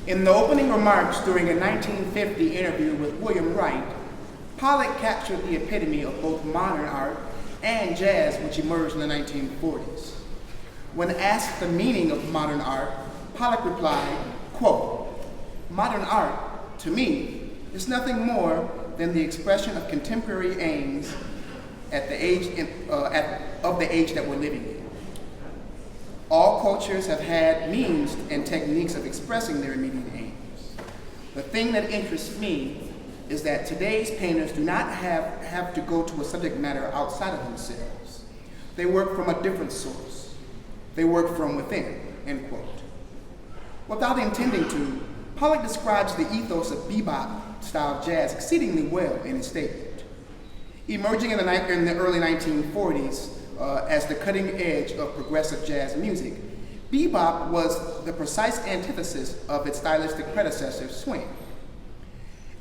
In the opening remarks during a 1950 interview with William Wright, Pollock captured the epitome of both modern art and jazz, which emerged in the 1940s. When asked the meaning of modern art, Pollock replied, quote, "Modern art, to me, is nothing more than the expression of contemporary aims at the age of the age that we're living in. All cultures have had means and techniques of expressing their immediate aims. The thing that interests me is that today's painters do not have to go to a subject matter outside of themselves. They work from a different source. They work from within," end quote. Without intending to, Pollock describes the ethos of bebop-style jazz exceedingly well in his statement. Emerging in the early 1940s as the cutting edge of progressive jazz music, bebop was the precise antithesis of its stylistic predecessor, swing.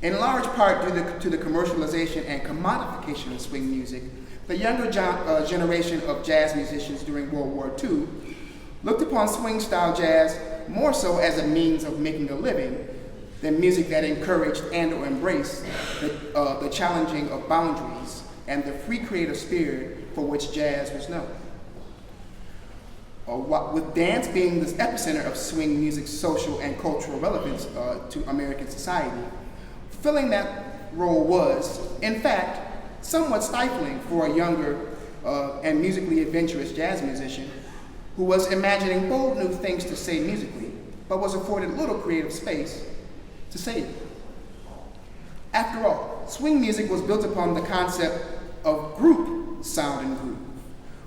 In large part due to the commercialization and commodification of swing music, the younger generation of jazz musicians during World War II looked upon swing-style jazz more so as a means of making a living than music that encouraged and or embraced the challenging of boundaries and the free creative spirit for which jazz was known. With dance being the epicenter of swing music's social and cultural relevance to American society, filling that role was, in fact, somewhat stifling for a younger and musically adventurous jazz musician who was imagining bold new things to say musically, but was afforded little creative space to say it. After all, swing music was built upon the concept of group sound and groove,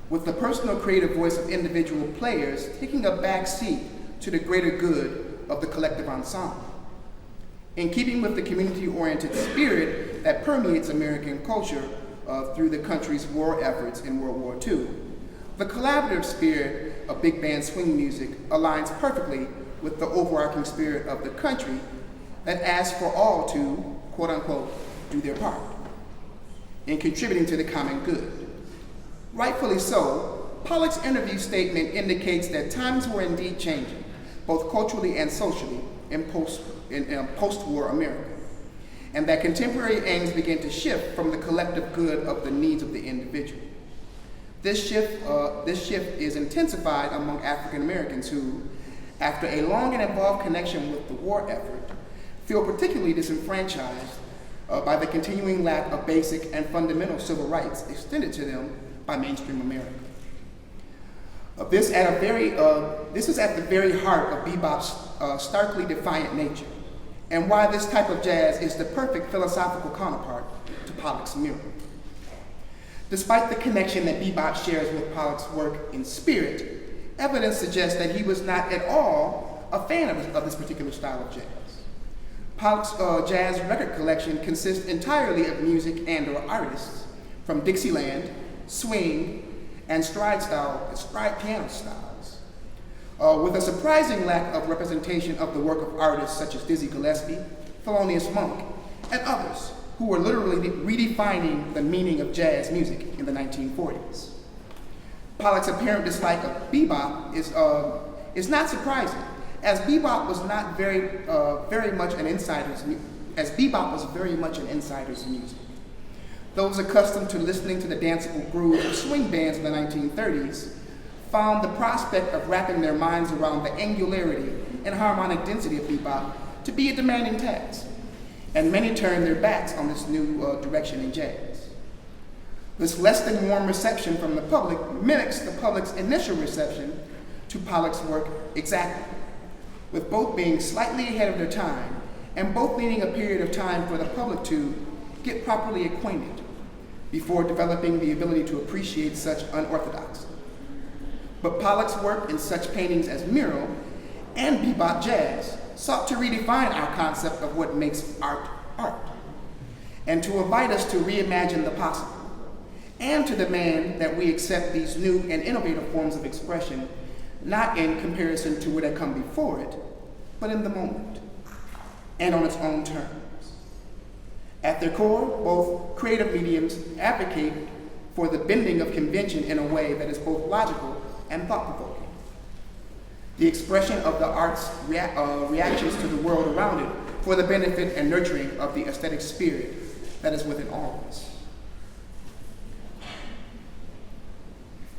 with the personal creative voice of individual players taking a back seat to the greater good of the collective ensemble. In keeping with the community-oriented spirit that permeates American culture through the country's war efforts in World War II, the collaborative spirit of big band swing music aligns perfectly with the overarching spirit of the country that asks for all to, quote unquote, do their part in contributing to the common good. Rightfully so, Pollock's interview statement indicates that times were indeed changing, both culturally and socially, in post-war America, and that contemporary aims began to shift from the collective good of the needs of the individual. This shift is intensified among African Americans who, after a long and involved connection with the war effort, feel particularly disenfranchised by the continuing lack of basic and fundamental civil rights extended to them by mainstream America. This is at the very heart of bebop's starkly defiant nature, and why this type of jazz is the perfect philosophical counterpart to Pollock's mural. Despite the connection that bebop shares with Pollock's work in spirit, evidence suggests that he was not at all a fan of this particular style of jazz. Pollock's jazz record collection consists entirely of music and or artists from Dixieland, swing, and stride piano styles, with a surprising lack of representation of the work of artists such as Dizzy Gillespie, Thelonious Monk, and others who were literally redefining the meaning of jazz music in the 1940s. Pollock's apparent dislike of bebop is not surprising, as bebop was not very much an insider's music. Those accustomed to listening to the danceable groove of swing bands in the 1930s found the prospect of wrapping their minds around the angularity and harmonic density of bebop to be a demanding task, and many turned their backs on this new direction in jazz. This less than warm reception from the public mimics the public's initial reception to Pollock's work exactly, with both being slightly ahead of their time and both needing a period of time for the public to get properly acquainted before developing the ability to appreciate such unorthodoxy. But Pollock's work in such paintings as Mural and bebop jazz sought to redefine our concept of what makes art, and to invite us to reimagine the possible, and to demand that we accept these new and innovative forms of expression, not in comparison to what had come before it, but in the moment, and on its own terms. At their core, both creative mediums advocate for the bending of convention in a way that is both logical and thought-provoking. the expression of the art's reactions to the world around it for the benefit and nurturing of the aesthetic spirit that is within all of us.